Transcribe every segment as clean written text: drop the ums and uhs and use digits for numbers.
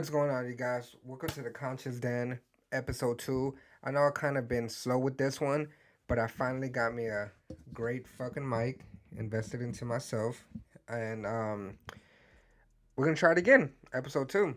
What's going on, you guys? Welcome to the Conscious Den, episode 2. I know I kind of been slow with this one, but I finally got me a great fucking mic, invested into myself, and we're gonna try it again, episode 2.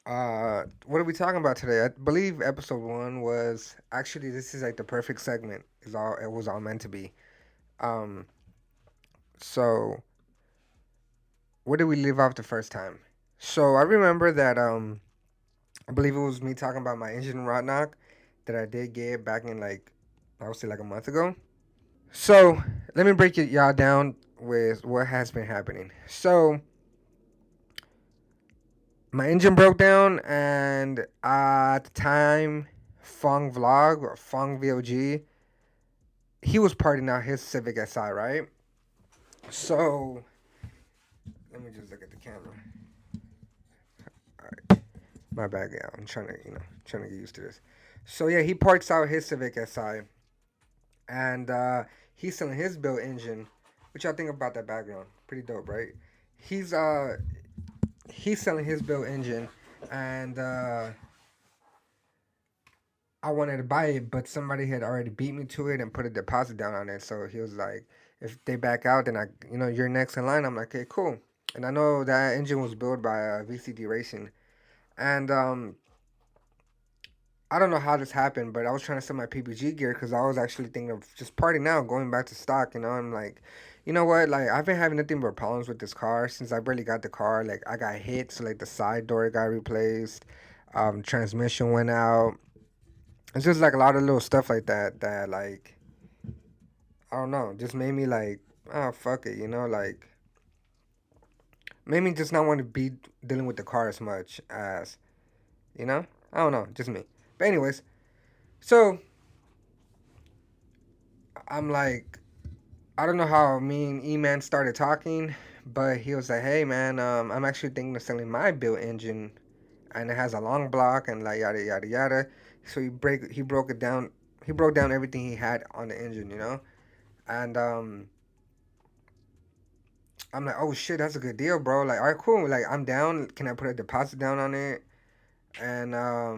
What are we talking about today? I believe episode 1 was actually this is like the perfect segment. Is all it was all meant to be. Um, so where did we leave off the first time? So I remember that I believe it was me talking about my engine rod knock that I did get back in like I would say like a month ago. So let me break it y'all down with what has been happening. So my engine broke down, and at the time, Fong Vlog or Fong VOG, he was parting out his Civic Si, right? So let me just look at the camera. All right, my bad, yeah. I'm trying to trying to get used to this. So yeah, he parts out his Civic Si, and he's selling his built engine. What y'all think about that background? Pretty dope, right? He's uh he's selling his built engine, and I wanted to buy it, but somebody had already beat me to it and put a deposit down on it. So he was like, if they back out, then you're next in line. I'm like, okay, cool. And I know that engine was built by VCD Racing, and I don't know how this happened, but I was trying to sell my PPG gear because I was actually thinking of just parting out, going back to stock. I'm like, you know what? Like, I've been having nothing but problems with this car since I barely got the car. Like, I got hit, so like the side door got replaced, transmission went out. It's just like a lot of little stuff like that that like I don't know, just made me like, oh fuck it, like made me just not want to be dealing with the car as much as you know. I don't know, just me. But anyways, so I'm like, I don't know how me and E-Man started talking, but he was like, "Hey man, I'm actually thinking of selling my built engine, and it has a long block and like yada yada yada." So he broke it down. He broke down everything he had on the engine. And I'm like, "Oh shit, that's a good deal, bro." Like, all right, cool. Like, I'm down. Can I put a deposit down on it? And I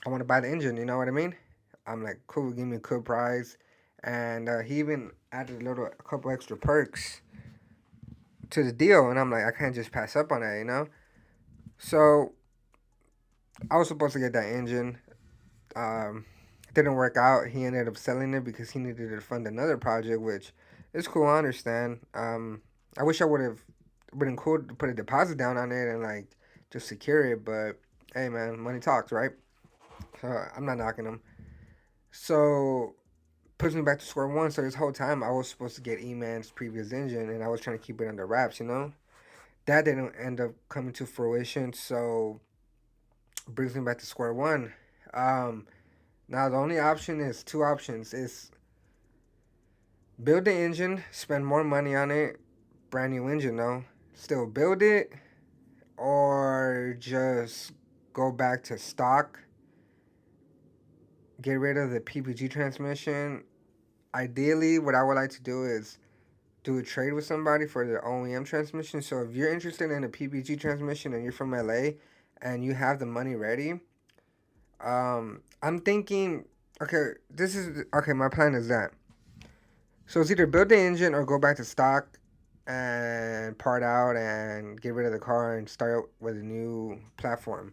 want to buy the engine. You know what I mean? I'm like, cool. Give me a good price. And he even added a couple extra perks to the deal, and I'm like, I can't just pass up on that. So I was supposed to get that engine. Um, didn't work out. He ended up selling it because he needed to fund another project, which is cool. I understand. I wish I would have been cool to put a deposit down on it and like just secure it, but hey, man, money talks, right? So I'm not knocking him. So puts me back to square one. So this whole time I was supposed to get E-Man's previous engine, and I was trying to keep it under wraps. That didn't end up coming to fruition, so brings me back to square one. Um, Now the only option is two options: is build the engine, spend more money on it, brand new engine though, still build it, or just go back to stock, get rid of the PPG transmission. Ideally, what I would like to do is do a trade with somebody for the OEM transmission. So if you're interested in a PPG transmission and you're from LA and you have the money ready, I'm thinking, okay, my plan is that. So it's either build the engine or go back to stock and part out and get rid of the car and start with a new platform,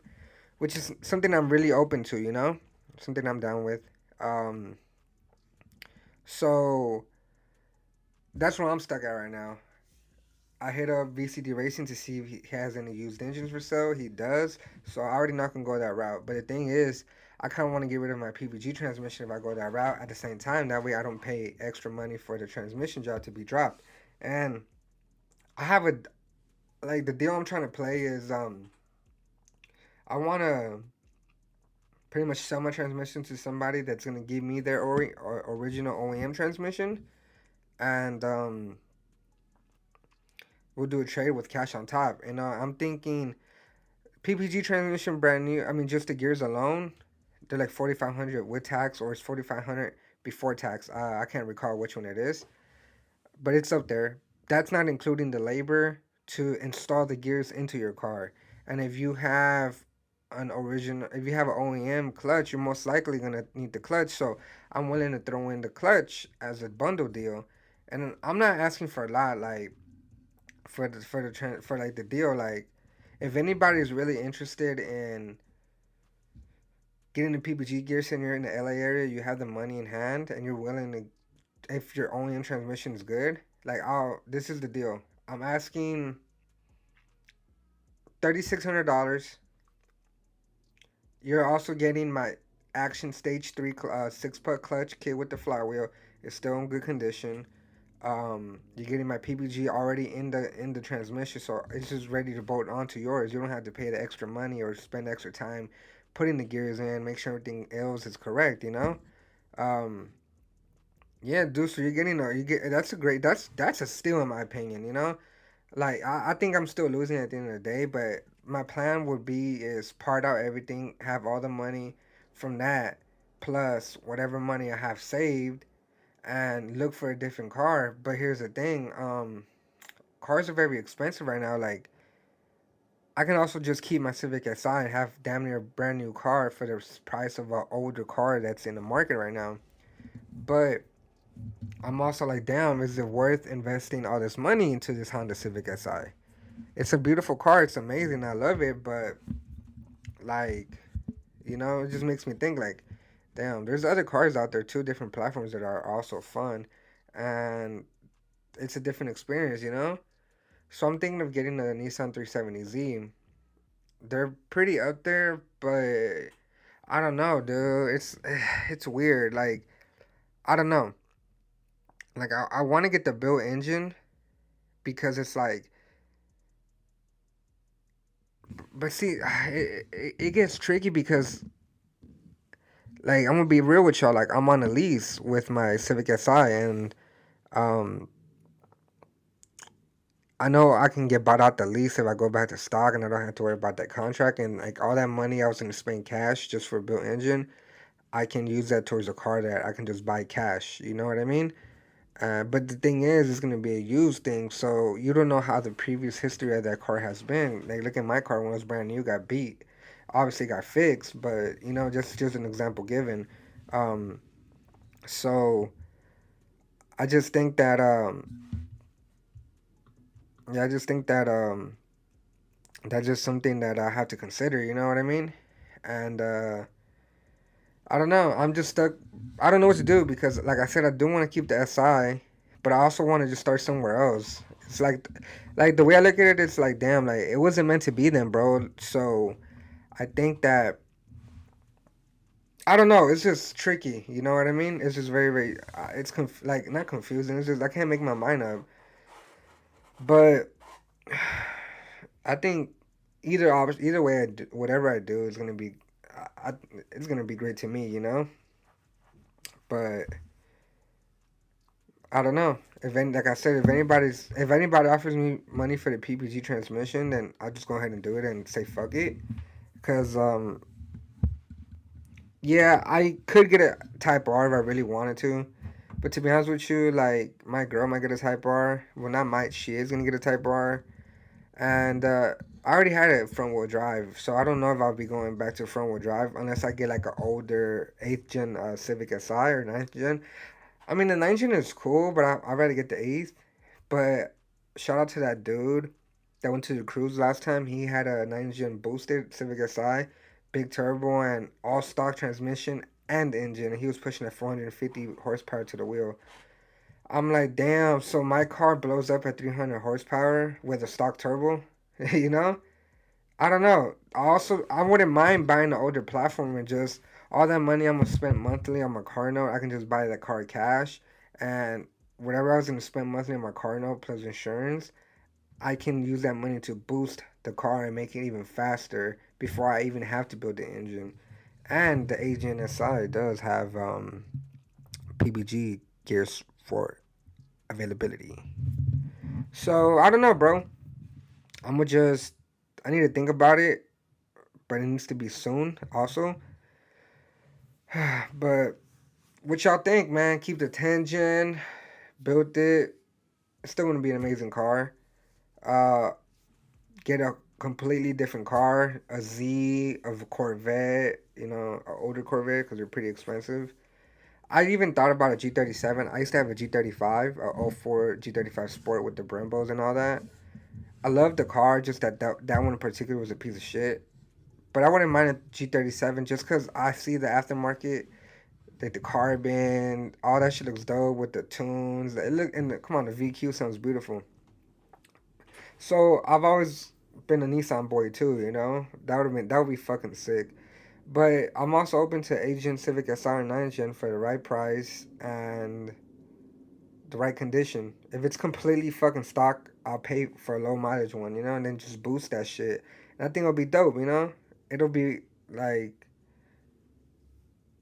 which is something I'm really open to, something I'm down with. Um, so that's where I'm stuck at right now. I hit up VCD Racing to see if he has any used engines for sale. He does, so I already not gonna go that route. But the thing is, I kind of want to get rid of my PPG transmission if I go that route. At the same time, that way I don't pay extra money for the transmission job to be dropped. And I have a like the deal I'm trying to play is I want to pretty much sell my transmission to somebody that's gonna give me their original OEM transmission, and we'll do a trade with cash on top. And I'm thinking PPG transmission brand new. I mean, just the gears alone, they're like 4,500 with tax, or it's 4,500 before tax. I can't recall which one it is, but it's up there. That's not including the labor to install the gears into your car. And if you have an OEM clutch, you're most likely gonna need the clutch. So I'm willing to throw in the clutch as a bundle deal. And I'm not asking for a lot, like for like the deal. Like, if anybody's really interested in getting the PPG gears and you're in the LA area, you have the money in hand, and you're willing to, if your OEM transmission is good, like, this is the deal. I'm asking $3,600. You're also getting my Action Stage 3 six-putt clutch kit with the flywheel. It's still in good condition. You're getting my PPG already in the transmission, so it's just ready to bolt onto yours. You don't have to pay the extra money or spend extra time putting the gears in, make sure everything else is correct. Um, yeah, dude. So you're getting a you get that's a great that's a steal in my opinion. Like I think I'm still losing at the end of the day, but my plan would be is part out everything, have all the money from that, plus whatever money I have saved, and look for a different car. But here's the thing, cars are very expensive right now. Like, I can also just keep my Civic Si and have damn near a brand new car for the price of an older car that's in the market right now. But I'm also like, damn, is it worth investing all this money into this Honda Civic Si? It's a beautiful car. It's amazing. I love it. But, like, it just makes me think, like, damn, there's other cars out there, two different platforms that are also fun. And it's a different experience. So I'm thinking of getting a Nissan 370Z. They're pretty up there, but I don't know, dude. It's weird. Like, I don't know. Like, I want to get the built engine because it's like, but see, it gets tricky because, like, I'm gonna be real with y'all. Like, I'm on a lease with my Civic Si, and um, I know I can get bought out the lease if I go back to stock, and I don't have to worry about that contract. And like all that money I was gonna spend cash just for a built engine, I can use that towards a car that I can just buy cash. You know what I mean? But the thing is, it's gonna be a used thing, so you don't know how the previous history of that car has been. Like, look at my car when it was brand new, got beat. Obviously, got fixed, but just an example given. Um, so I just think that yeah, I just think that that's just something that I have to consider. You know what I mean? And I don't know. I'm just stuck. I don't know what to do because, like I said, I do want to keep the SI, but I also want to just start somewhere else. It's like the way I look at it, it's like, damn, like it wasn't meant to be then, bro. So I think that I don't know. It's just tricky. You know what I mean? It's just very, very. Like not confusing. It's just I can't make my mind up. But I think either way, whatever I do is gonna be, it's gonna be great to me. But I don't know. Like I said, if anybody offers me money for the PPG transmission, then I'll just go ahead and do it and say fuck it. Cause yeah, I could get a Type R if I really wanted to, but to be honest with you, like my girl might get a Type R. Well, not might. She is gonna get a Type R, and I already had a front wheel drive, so I don't know if I'll be going back to front wheel drive unless I get like an older eighth gen Civic Si or ninth gen. I mean, the ninth gen is cool, but I'd rather get the eighth. But shout out to that dude that went to the cruise last time. He had a 9 gen boosted Civic Si, big turbo and all stock transmission and engine. And he was pushing at 450 horsepower to the wheel. I'm like, damn. So my car blows up at 300 horsepower with a stock turbo. you know? I don't know. I wouldn't mind buying the older platform and just all that money I'm gonna spend monthly on my car note. I can just buy the car cash, and whatever I was gonna spend monthly on my car note plus insurance, I can use that money to boost the car and make it even faster before I even have to build the engine. And the AGNSI does have PBG gears for availability. So I don't know, bro. I'm gonna just I need to think about it, but it needs to be soon also. But what y'all think, man? Keep the 10 gen, build it. It's still gonna be an amazing car. Uh, get a completely different car, a Z of a Corvette, you know, an older Corvette because they're pretty expensive. I even thought about a G37. I used to have a G35, a '04 G35 Sport with the Brembos and all that. I love the car, just that one in particular was a piece of shit. But I wouldn't mind a G37 just because I see the aftermarket, like the carbon, all that shit looks dope with the tunes. It look and come on, the VQ sounds beautiful. So I've always been a Nissan boy too, you know. That would be fucking sick. But I'm also open to Asian Civic SR 9 Gen for the right price and the right condition. If it's completely fucking stock, I'll pay for a low mileage one, you know, and then just boost that shit. And I think it'll be dope, you know. It'll be like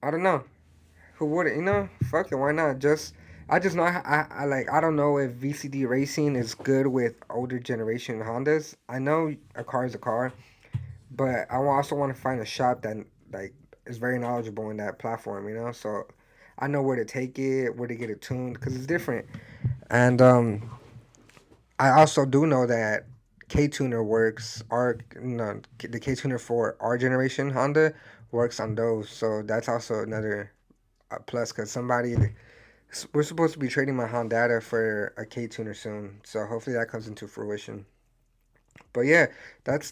I don't know who would it, you know? Fuck it, why not? Just I just know I like I don't know if VCD racing is good with older generation Hondas. I know a car is a car, but I also want to find a shop that like is very knowledgeable in that platform, you know. So I know where to take it, where to get it tuned, because it's different. And I also do know that K tuner works. Our no, the K tuner for our generation Honda works on those. So that's also another plus. Because we're supposed to be trading my Honda for a K tuner soon. So hopefully that comes into fruition. But yeah, that's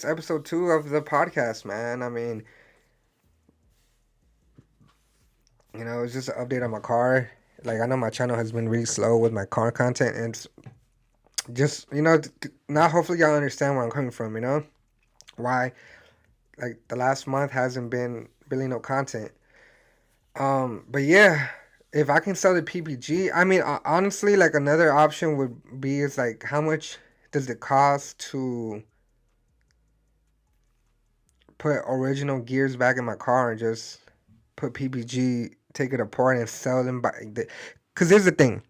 episode 2 of the podcast, man. I mean, you know, it's just an update on my car. Like I know my channel has been really slow with my car content, and it's just now hopefully y'all understand where I'm coming from. You know why like the last month hasn't been really no content. But yeah, if I can sell the PPG, I mean honestly, like another option would be is like how much does it cost to put original gears back in my car and just put PPG, take it apart and sell them because here's the thing,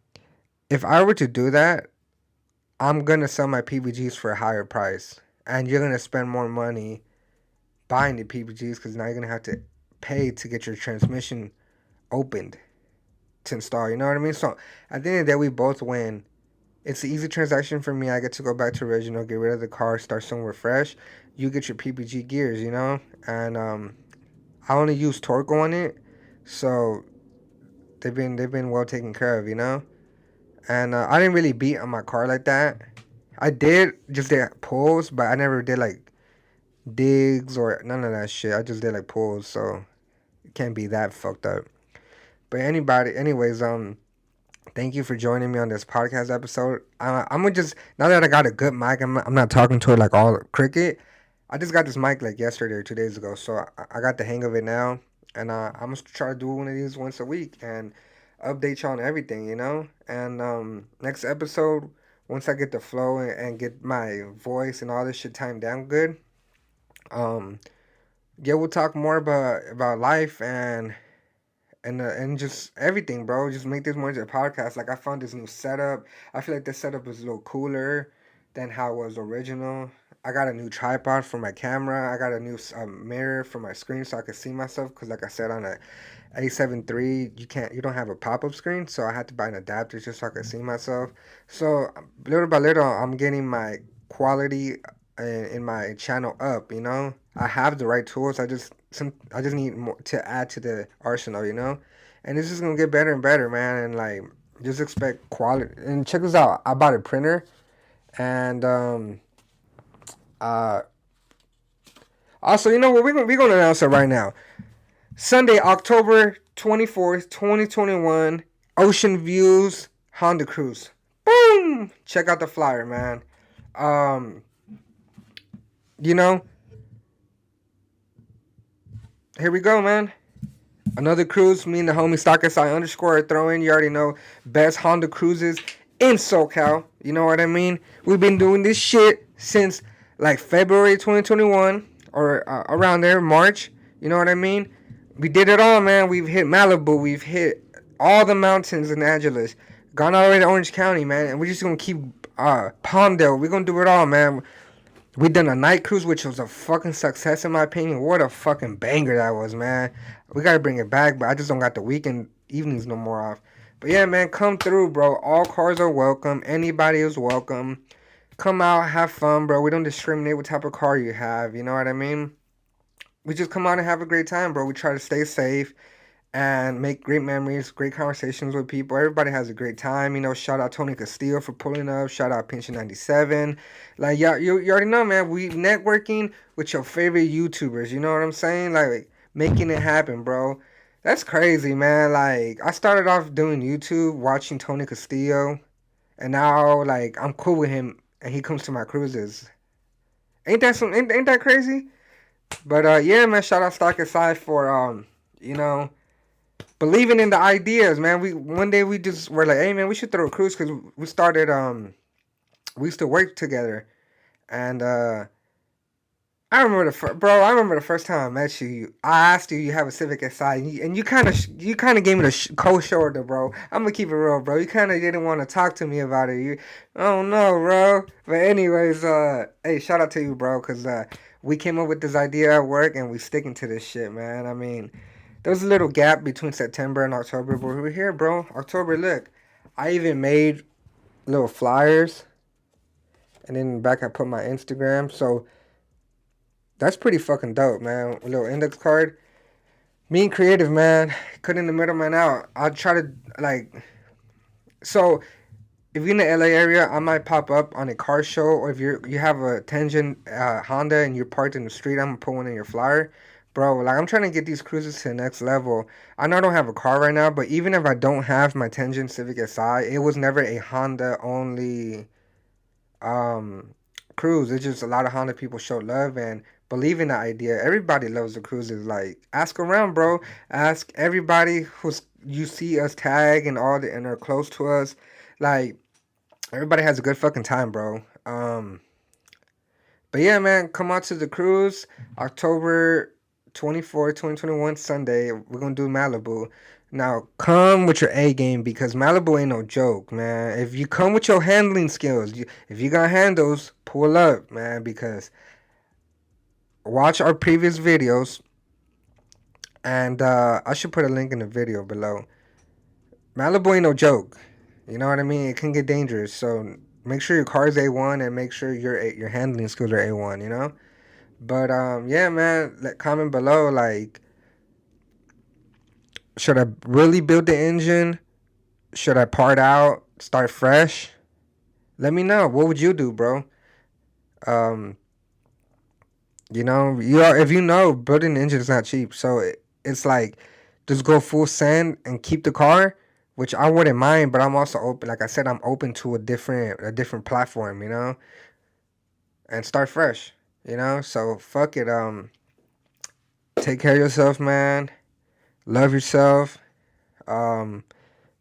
if I were to do that, I'm gonna sell my PPGs for a higher price, and you're gonna spend more money buying the PPGs because now you're gonna have to pay to get your transmission opened to install. You know what I mean? So at the end of the day, we both win. It's an easy transaction for me. I get to go back to original, get rid of the car, start somewhere fresh. You get your PPG gears, you know, and I only use Torco on it, so they've been well taken care of, you know. And I didn't really beat on my car like that. I did just did pulls, but I never did like digs or none of that shit. I just did like pulls, so it can't be that fucked up. But anyways, thank you for joining me on this podcast episode. I'm gonna just now that I got a good mic, I'm not talking to it like all cricket. I just got this mic like yesterday or 2 days ago, so I got the hang of it now, and I'm gonna try to do one of these once a week and update you on everything, you know. And next episode, once I get the flow and get my voice and all this shit timed down good, um, yeah, we'll talk more about life and just everything, bro. Just make this more into a podcast. Like I found this new setup. I feel like this setup is a little cooler than how it was original. I got a new tripod for my camera. I got a new mirror for my screen so I can see myself. Cause like I said on a A7 III, you don't have a pop up screen, so I had to buy an adapter just so I could see myself. So little by little, I'm getting my quality in my channel up. You know, I have the right tools. I just need more to add to the arsenal. You know, and it's just gonna get better and better, man. And like just expect quality. And check this out. I bought a printer, and uh also, you know what, we're gonna announce it right now. Sunday, October 24th, 2021, Ocean Views Honda Cruise. Boom! Check out the flyer, man. Um, you know, here we go, man. Another cruise. Me and the homie StockSI underscore throw in. You already know. Best Honda cruises in SoCal. You know what I mean? We've been doing this shit since like February 2021 or around there, March. You know what I mean? We did it all, man. We've hit Malibu. We've hit all the mountains in Angeles. Gone all the way to Orange County, man. And we're just gonna keep Palmdale. We're gonna do it all, man. We done a night cruise, which was a fucking success in my opinion. What a fucking banger that was, man. We gotta bring it back, but I just don't got the weekend evenings no more off. But yeah, man, come through, bro. All cars are welcome. Anybody is welcome. come out, have fun, bro. We don't discriminate what type of car you have. You know what I mean? We just come out and have a great time, bro. We try to stay safe and make great memories, great conversations with people. Everybody has a great time. You know, shout out Tony Castillo for pulling up. Shout out Pinch 97. Like, yeah, you already know, man. We networking with your favorite YouTubers. You know what I'm saying? Like, making it happen, bro. That's crazy, man. Like, I started off doing YouTube, watching Tony Castillo, and now, like, I'm cool with him, and he comes to my cruises. Ain't that crazy? But yeah, man. Shout out Stock Aside for you know, believing in the ideas, man. We one day we just were like, hey, man, we should throw a cruise because we started. We used to work together, and I remember bro. I remember the first time I met you. I asked you, you have a Civic Si, and you kind of gave me the cold shoulder, bro. I'm gonna keep it real, bro. You kind of didn't want to talk to me about it. Oh no, bro. But anyways, hey, shout out to you, bro, because we came up with this idea at work, and we sticking to this shit, man. I mean, there was a little gap between September and October, but we're here, bro. October, look, I even made little flyers, and then back I put my Instagram, so that's pretty fucking dope, man. A little index card. Me and creative, man, cutting the middleman out. I'll try to like. So if you're in the LA area, I might pop up on a car show, or if you have a Tengen Honda and you're parked in the street, I'm gonna put one in your flyer, bro. Like I'm trying to get these cruises to the next level. I know I don't have a car right now, but even if I don't have my Tengen Civic Si, it was never a Honda only um cruise. It's just a lot of Honda people show love and believe in the idea. Everybody loves the cruises. Like ask around, bro. Ask everybody who's you see us tag and all the and are close to us. Like everybody has a good fucking time, bro. But yeah, man, come out to the cruise October 24th, 2021, Sunday. We're gonna do Malibu. Now, come with your A game because Malibu ain't no joke, man. If you come with your handling skills, if you got handles, pull up, man, because watch our previous videos. And I should put a link in the video below. Malibu ain't no joke. You know what I mean? It can get dangerous. So make sure your car's A1 and make sure your handling skills are A1, you know? But yeah, man, comment below like, should I really build the engine? Should I part out, start fresh? Let me know. What would you do, bro? Um, if you know, building an engine is not cheap. So it's like just go full send and keep the car, which I wouldn't mind. But I'm also open. Like I said, I'm open to a different platform, and start fresh. So fuck it. Take care of yourself, man. Love yourself. Um,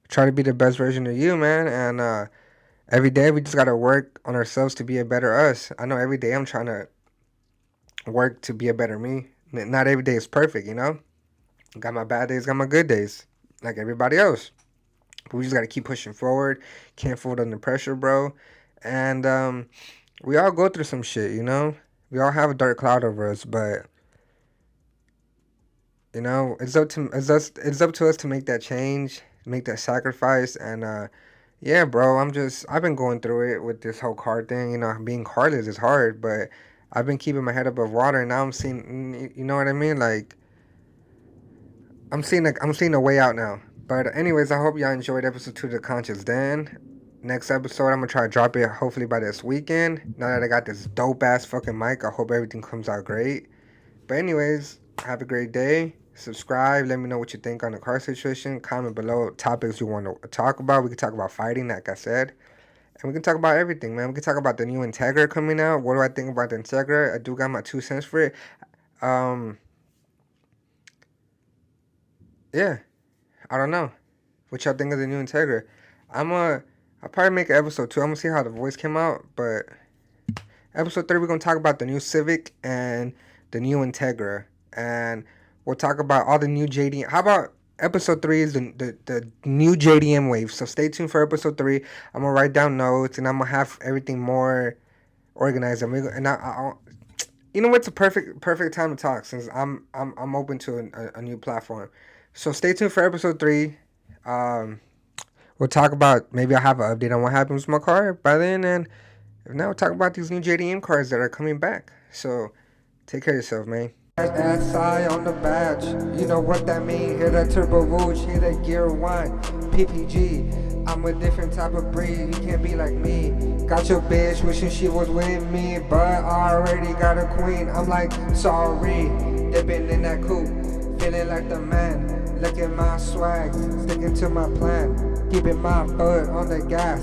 try to be the best version of you, man. And every day we just gotta work on ourselves to be a better us. I know every day I'm trying to work to be a better me. Not every day is perfect, you know. Got my bad days, got my good days, like everybody else. But we just gotta keep pushing forward. Can't fold under pressure, bro. And we all go through some shit, you know. We all have a dark cloud over us, but it's up to us to make that change, make that sacrifice, and yeah, bro. I've been going through it with this whole car thing. Being carless is hard, but I've been keeping my head above water, and now I'm seeing, you know what I mean? Like I'm seeing a way out now. But anyways, I hope y'all enjoyed episode 2 of the Conscious Den. Next episode, I'm gonna try to drop it hopefully by this weekend. Now that I got this dope ass fucking mic, I hope everything comes out great. But anyways, have a great day. Subscribe. Let me know what you think on the car situation. Comment below topics you want to talk about. We can talk about fighting, like I said. And we can talk about everything, man. We can talk about the new Integra coming out. What do I think about the Integra? I do got my 2 cents for it. Um, yeah, I don't know. What y'all think of the new Integra? I'll probably make an episode 2. I'm gonna see how the voice came out. But episode 3, we're gonna talk about the new Civic and the new Integra. And we'll talk about all the new JDM. How about episode 3 is the new JDM wave. So stay tuned for episode 3. I'm gonna write down notes and I'm gonna have everything more organized. You know what's a perfect time to talk since I'm open to a new platform. So stay tuned for episode 3. Um, we'll talk about maybe I'll have an update on what happens with my car by then, and Now talk about these new JDM cars that are coming back. So take care of yourself, man. SI on the badge, you know what that mean. Hear that turbo rouge, hear that gear one, PPG. I'm a different type of breed, you can't be like me. Got your bitch wishing she was with me, but I already got a queen. I'm like, sorry, dipping in that coupe, feeling like the man. Look at my swag, sticking to my plan, keeping my foot on the gas.